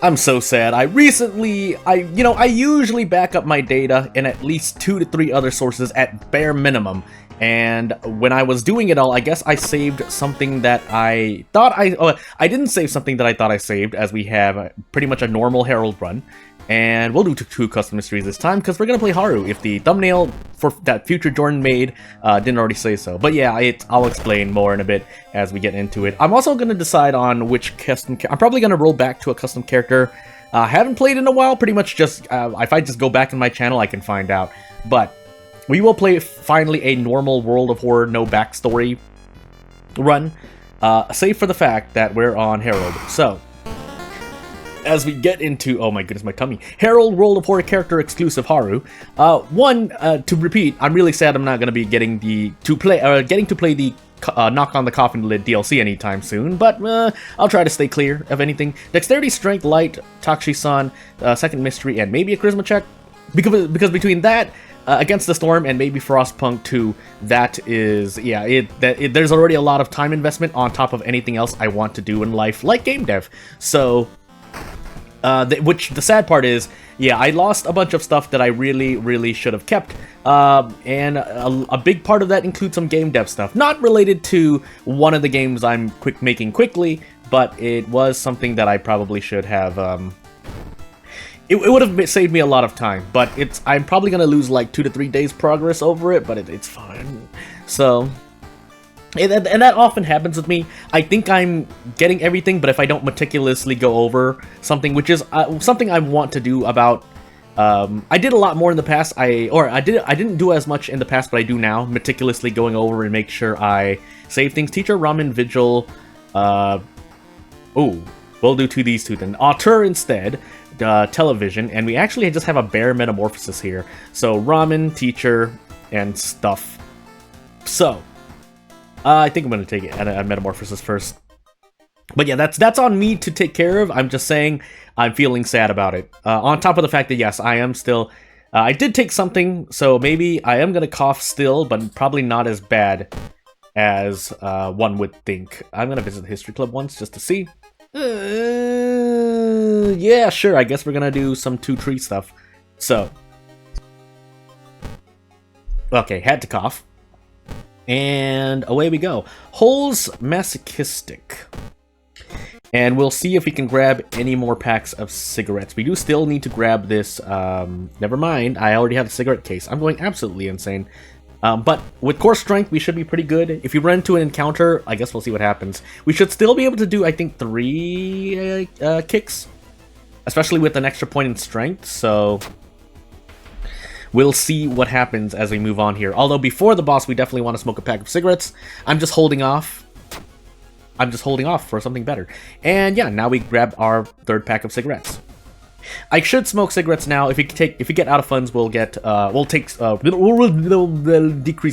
I'm so sad. I usually back up my data in at least 2 to 3 other sources at bare minimum. And when I was doing it all, I guess I saved something that I thought I didn't save something that I thought I saved, as we have pretty much a normal Herald run. And we'll do 2 custom mysteries this time, because we're going to play Haru, if the thumbnail for that future Jordan made didn't already say so. But yeah, I'll explain more in a bit as we get into it. I'm also going to decide on which custom... I'm probably going to roll back to a custom character. I haven't played in a while, pretty much just... if I just go back in my channel, I can find out. But we will play, finally, a normal World of Horror, no backstory run. Save for the fact that we're on Herald. So... as we get into, oh my goodness, my tummy, Herald World of Horror character exclusive Haru. To repeat, I'm really sad I'm not going to be getting to play the Knock on the Coffin Lid DLC anytime soon, but I'll try to stay clear of anything. Dexterity, Strength, Light, Takushi-san, Second Mystery, and maybe a Charisma check, because between that, Against the Storm, and maybe Frostpunk 2, that is, yeah, there's already a lot of time investment on top of anything else I want to do in life, like game dev. So... which the sad part is, yeah, I lost a bunch of stuff that I really should have kept, and a big part of that includes some game dev stuff, not related to one of the games I'm making quickly, but it was something that I probably should have. It would have saved me a lot of time, but I'm probably gonna lose like 2 to 3 days progress over it, but it's fine. So. And that often happens with me. I think I'm getting everything, but if I don't meticulously go over something, which is something I want to do about... I did a lot more in the past. I didn't do as much in the past, but I do now. Meticulously going over and make sure I save things. Teacher, Ramen, Vigil... we'll do these two then. Auteur instead. Television. And we actually just have a bare metamorphosis here. So, Ramen, Teacher, and stuff. So... I think I'm going to take it at a Metamorphosis first. But yeah, that's on me to take care of. I'm just saying I'm feeling sad about it. On top of the fact that, yes, I am still... I did take something, so maybe I am going to cough still, but probably not as bad as one would think. I'm going to visit the History Club once just to see. Yeah, sure, I guess we're going to do some 2-tree stuff. So. Okay, had to cough. And away we go. Hole's Masochistic. And we'll see if we can grab any more packs of cigarettes. We do still need to grab this. Never mind, I already have a cigarette case. I'm going absolutely insane. But with core strength, we should be pretty good. If you run into an encounter, I guess we'll see what happens. We should still be able to do, I think, 3 kicks. Especially with an extra point in strength, so... we'll see what happens as we move on here. Although before the boss, we definitely want to smoke a pack of cigarettes. I'm just holding off. For something better. And yeah, now we grab our 3rd pack of cigarettes. I should smoke cigarettes now. If we get out of funds, we'll decrease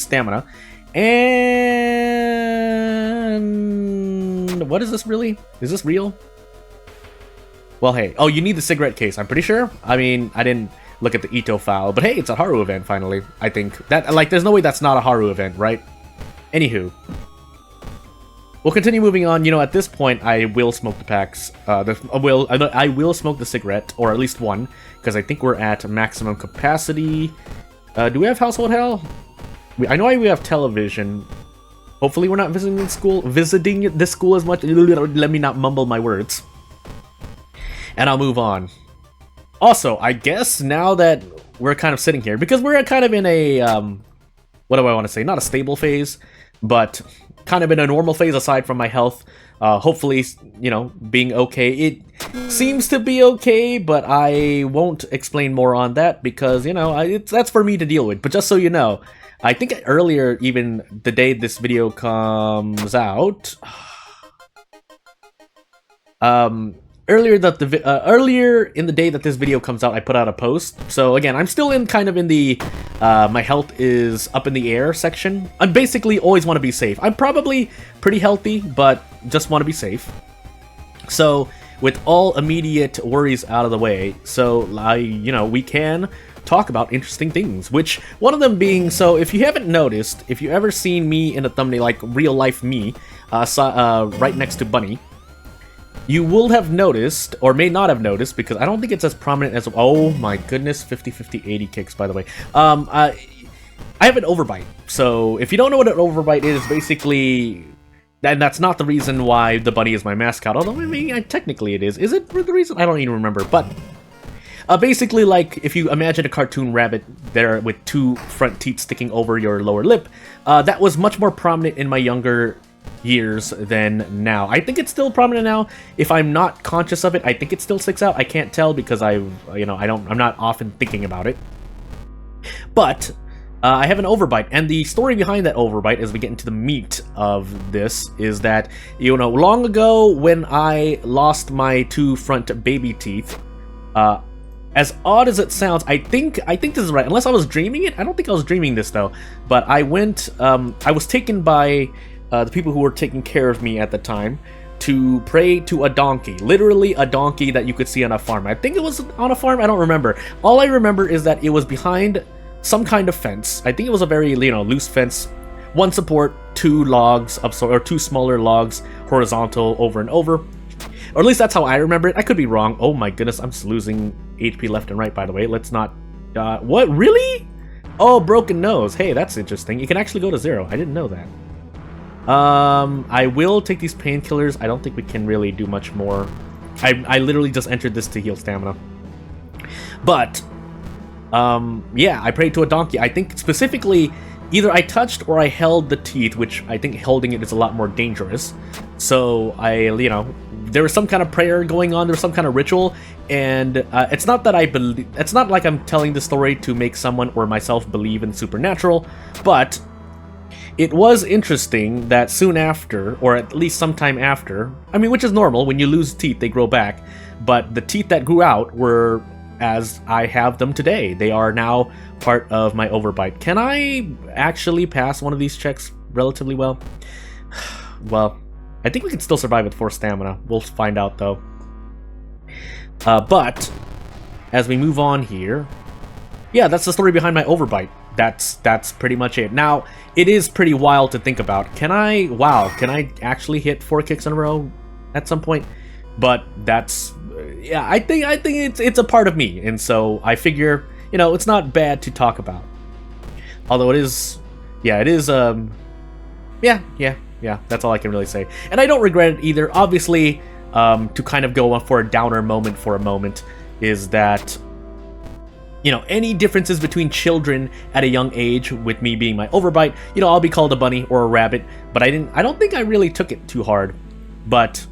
stamina. And what is this really? Is this real? Well, hey. Oh, you need the cigarette case. I'm pretty sure. I mean, I didn't look at the Ito file, but hey, it's a Haru event finally. I think that, like, there's no way that's not a Haru event, right? Anywho, we'll continue moving on. You know, at this point, I will smoke the packs. I will smoke the cigarette, or at least one, because I think we're at maximum capacity. Do we have household hell? I know we have television. Hopefully, we're not visiting this school as much. Let me not mumble my words. And I'll move on. Also, I guess now that we're kind of sitting here, because we're kind of in a, what do I want to say? Not a stable phase, but kind of in a normal phase aside from my health. Hopefully, you know, being okay. It seems to be okay, but I won't explain more on that because, you know, that's for me to deal with. But just so you know, I think earlier, even the day this video comes out, earlier in the day that this video comes out, I put out a post. So again, I'm still kind of in the my health is up in the air section. I basically always want to be safe. I'm probably pretty healthy, but just want to be safe. So with all immediate worries out of the way, so we can talk about interesting things. Which one of them being, so if you haven't noticed, if you ever seen me in a thumbnail, like real life me, right next to Bunny. you will have noticed, or may not have noticed, because I don't think it's as prominent as... Oh my goodness, 50, 50, 80 kicks, by the way. I have an overbite. So if you don't know what an overbite is, basically... And that's not the reason why the bunny is my mascot, although, I mean, technically it is. Is it for the reason? I don't even remember, but... basically, like, if you imagine a cartoon rabbit there with two front teeth sticking over your lower lip, that was much more prominent in my younger years than now. I think it's still prominent now. If I'm not conscious of it, I think it still sticks out. I can't tell because I'm not often thinking about it. But I have an overbite, and the story behind that overbite, as we get into the meat of this, is that, long ago when I lost my two front baby teeth, as odd as it sounds, I think this is right. Unless I was dreaming it. I don't think I was dreaming this, though. But I went... I was taken by the people who were taking care of me at the time to pray to a donkey. Literally a donkey that you could see on a farm. I think it was on a farm. I don't remember. All I remember is that it was behind some kind of fence. I think it was a very, loose fence. One support, two logs, or two smaller logs, horizontal over and over. Or at least that's how I remember it. I could be wrong. Oh my goodness, I'm just losing HP left and right, by the way. Let's not... what? Really? Oh, broken nose. Hey, that's interesting. You can actually go to 0. I didn't know that. I will take these painkillers. I don't think we can really do much more. I literally just entered this to heal stamina. But, yeah, I prayed to a donkey. I think specifically... either I touched or I held the teeth, which I think holding it is a lot more dangerous. So there was some kind of prayer going on. There was some kind of ritual, and it's not that I believe. It's not like I'm telling the story to make someone or myself believe in supernatural, but it was interesting that soon after, or at least sometime after, I mean, which is normal when you lose teeth, they grow back. But the teeth that grew out were as I have them today. They are now part of my overbite. Can I actually pass one of these checks relatively well? Well, I think we can still survive with 4 stamina. We'll find out, though. But, as we move on here... Yeah, that's the story behind my overbite. That's pretty much it. Now, it is pretty wild to think about. Can I... Wow, can I actually hit 4 kicks in a row at some point? But that's... Yeah, I think it's a part of me, and so I figure, it's not bad to talk about. Although it is... Yeah, it is, Yeah, that's all I can really say. And I don't regret it either. Obviously, to kind of go for a downer moment for a moment, is that, any differences between children at a young age, with me being my overbite, I'll be called a bunny or a rabbit, but I don't think I really took it too hard. But,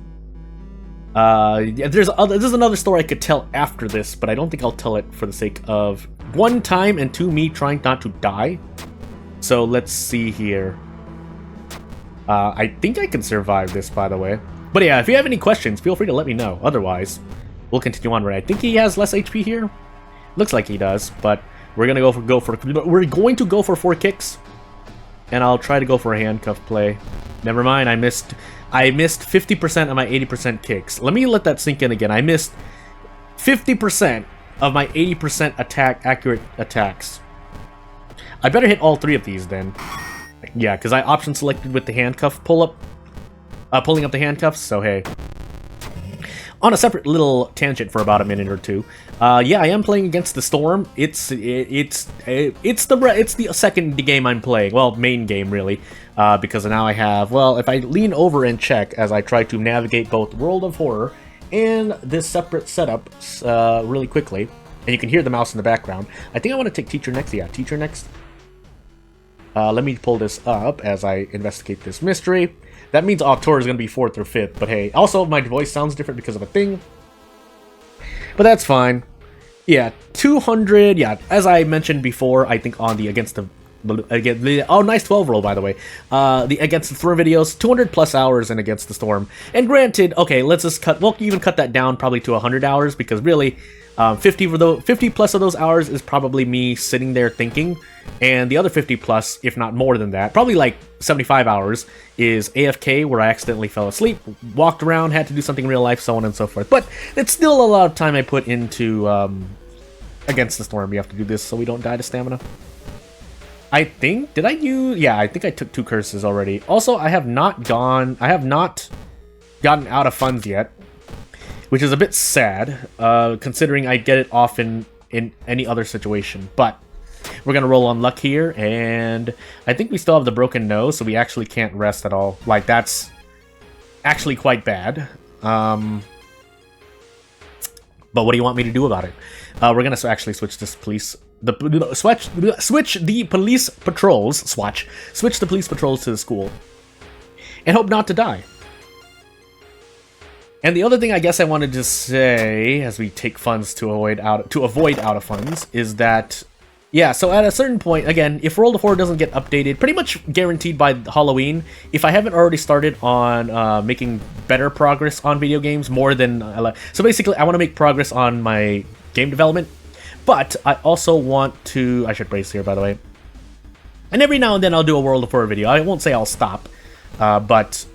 there's another story I could tell after this, but I don't think I'll tell it for the sake of, 1, time, and 2, me trying not to die. So, let's see here. I think I can survive this, by the way. But yeah, if you have any questions, feel free to let me know. Otherwise, we'll continue on. I think he has less HP here. Looks like he does, but we're gonna we're going to go for 4 kicks, and I'll try to go for a handcuff play. Never mind, I missed 50% of my 80% kicks. Let me let that sink in again. I missed 50% of my 80% accurate attacks. I better hit all 3 of these then. Yeah, because I option selected with the handcuff pulling up the handcuffs, so hey. On a separate little tangent for about a minute or 2, yeah, I am playing against the Storm. It's the second game I'm playing, well, main game really, because now I have, well, if I lean over and check as I try to navigate both World of Horror and this separate setup really quickly, and you can hear the mouse in the background. I think I want to take Teacher next. Yeah, Teacher next. Let me pull this up as I investigate this mystery. That means October is going to be 4th or 5th, but hey, also my voice sounds different because of a thing. But that's fine. Yeah, 200, yeah, as I mentioned before, I think on the oh, nice 12 roll, by the way. The Against the Storm videos, 200 plus hours in Against the Storm. And granted, okay, let's just we'll even cut that down probably to 100 hours, because really, 50 plus of those hours is probably me sitting there thinking, and the other 50 plus, if not more than that, probably like 75 hours, is AFK, where I accidentally fell asleep, walked around, had to do something in real life, so on and so forth. But it's still a lot of time I put into Against the Storm. We have to do this so we don't die to stamina. I think, yeah, I think I took 2 curses already. Also, I have not gotten out of funds yet. which is a bit sad, considering I get it often in any other situation. But we're gonna roll on luck here, and I think we still have the broken nose, so we actually can't rest at all. Like, that's actually quite bad. But what do you want me to do about it? We're gonna actually switch this switch the police patrols, switch the police patrols to the school, and hope not to die. And the other thing I guess I wanted to say, as we take funds to avoid out of funds, is that, yeah, so at a certain point, again, if World of Horror doesn't get updated, pretty much guaranteed by Halloween, if I haven't already started on making better progress on video games, more than... so basically, I want to make progress on my game development, but I also want to... I should brace here, by the way. And every now and then I'll do a World of Horror video. I won't say I'll stop, but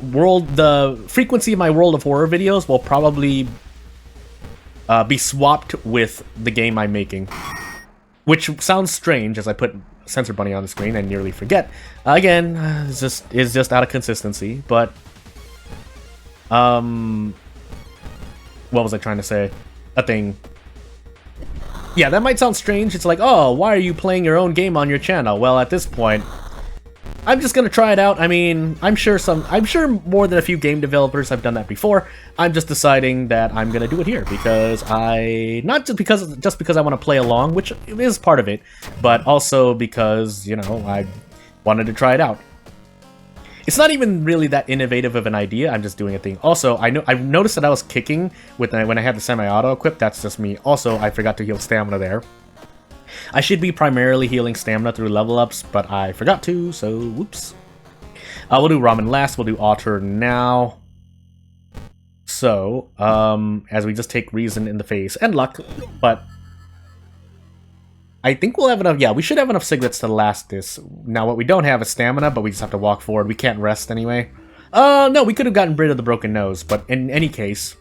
the frequency of my World of Horror videos will probably be swapped with the game I'm making, which sounds strange as I put Censor Bunny on the screen and nearly forget. Again, it's just out of consistency. But what was I trying to say? A thing. Yeah, that might sound strange. It's like, oh, why are you playing your own game on your channel? Well, at this point, I'm just gonna try it out. I mean, I'm sure more than a few game developers have done that before. I'm just deciding that I'm gonna do it here because not just because I want to play along, which is part of it, but also because, you know, I wanted to try it out. It's not even really that innovative of an idea. I'm just doing a thing. Also, I've noticed that I was kicking when I had the semi-auto equipped. That's just me. Also, I forgot to heal stamina there. I should be primarily healing stamina through level ups, but I forgot to, so whoops. We'll do ramen last, we'll do otter now. So, as we just take reason in the face and luck, but I think we'll have enough. Yeah, we should have enough cigarettes to last this. Now, what we don't have is stamina, but we just have to walk forward. We can't rest anyway. No, we could have gotten rid of the broken nose, but in any case,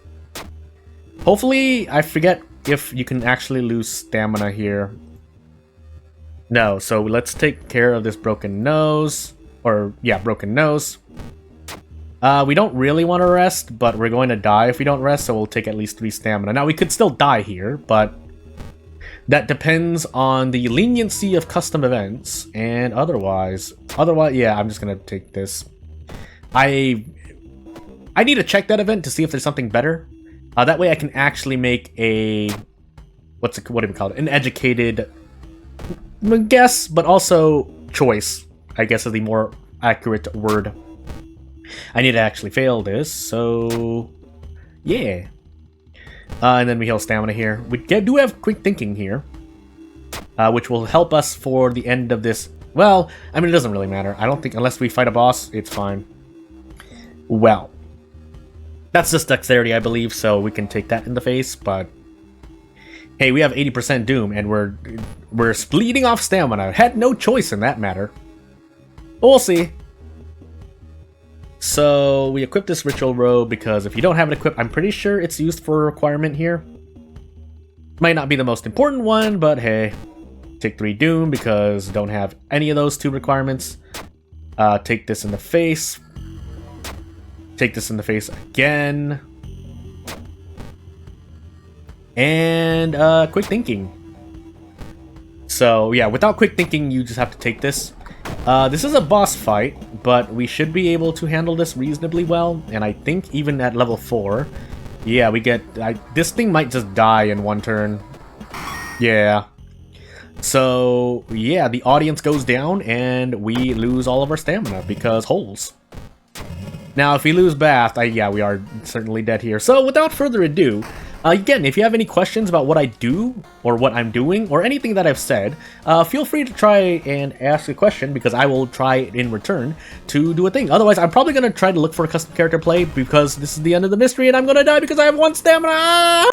hopefully, I forget if you can actually lose stamina here. No, so let's take care of this broken nose. Or, yeah, broken nose. We don't really want to rest, but we're going to die if we don't rest, so we'll take at least 3 stamina. Now, we could still die here, but that depends on the leniency of custom events, and otherwise, yeah, I'm just going to take this. I need to check that event to see if there's something better. That way I can actually make a... what do we call it? An educated... guess, but also choice, I guess is the more accurate word. I need to actually fail this, so yeah. And then we heal stamina here. We do have quick thinking here, which will help us for the end of this. Well, I mean, it doesn't really matter. I don't think, unless we fight a boss, it's fine. Well, that's just dexterity, I believe, so we can take that in the face, but hey, we have 80% doom, and we're bleeding off stamina. Had no choice in that matter. But we'll see. So we equip this ritual robe because if you don't have it equipped, I'm pretty sure it's used for a requirement here. Might not be the most important one, but hey. Take 3 doom because don't have any of those 2 requirements. Take this in the face. Take this in the face again. And quick thinking. So yeah, without quick thinking, you just have to take this. This is a boss fight, but we should be able to handle this reasonably well. And I think even at level 4, yeah, we get... this thing might just die in 1 turn. Yeah. So yeah, the audience goes down and we lose all of our stamina because holes. Now, if we lose Bath, yeah, we are certainly dead here. So without further ado, again, if you have any questions about what I do, or what I'm doing, or anything that I've said, feel free to try and ask a question, because I will try in return to do a thing. Otherwise, I'm probably going to try to look for a custom character play, because this is the end of the mystery, and I'm going to die because I have 1 stamina!